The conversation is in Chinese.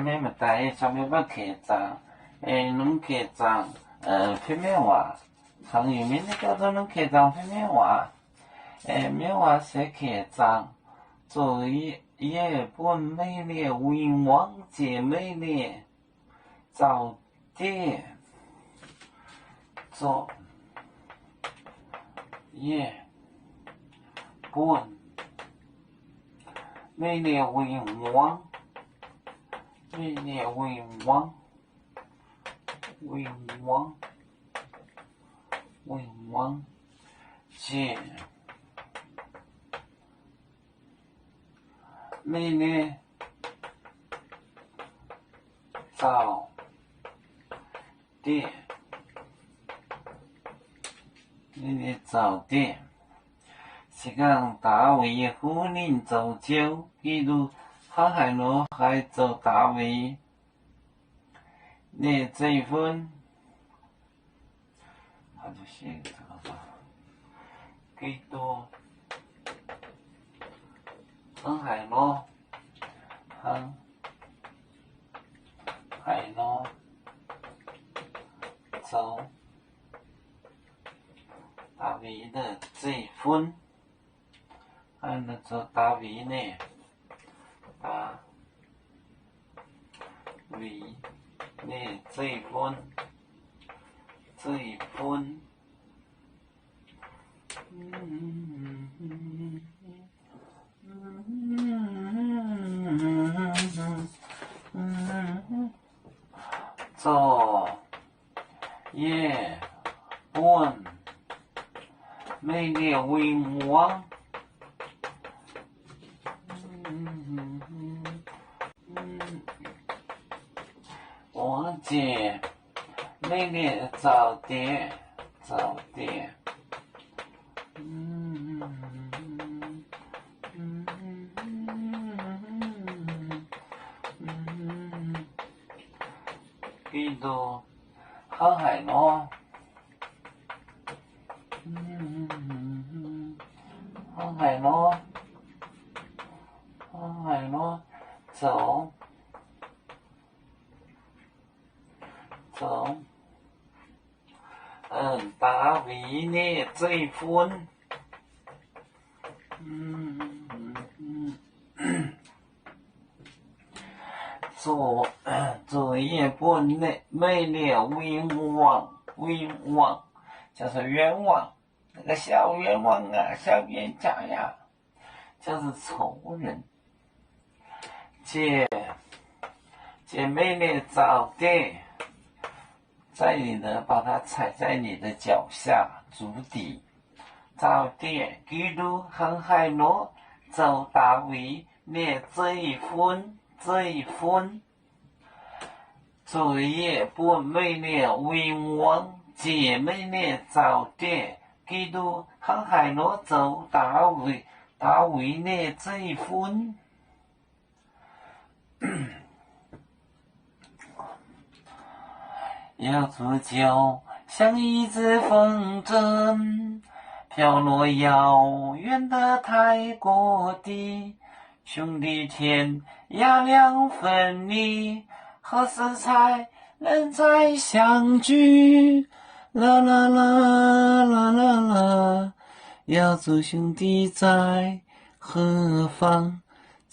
咩么大上面不客栈，侬客栈，phía mé hòa，常语名的叫做侬客栈phía mé hòa，咩话是客栈，做日本美丽文王姐美丽早点，做日本美丽文王。美丽文王姐美丽早点，美丽早点，是讲大卫夫人做酒，记录航海路还做大卫，你这一份，他就写这个吧，几多？航海路，航海路走大卫的这一份，还能做大卫呢？大卫呢？这一份，做日本美丽文王。王姐美丽早点，几多航海路，航海路走，大卫呢这一份，做日本的美丽文王，就是冤枉，那个小冤枉啊，小冤家呀，就是仇人。姐妹的早点，在你的把它踩在你的脚下，足底。早点，基督航海路走大卫，你这一份，做日本美丽文王姐妹的早点，基督航海路走大卫你这一份。要煮酒，像一只风筝，飘落遥远的泰国地。兄弟天涯两分离，何时才能再相聚？啦啦啦啦啦啦，要做兄弟在何方？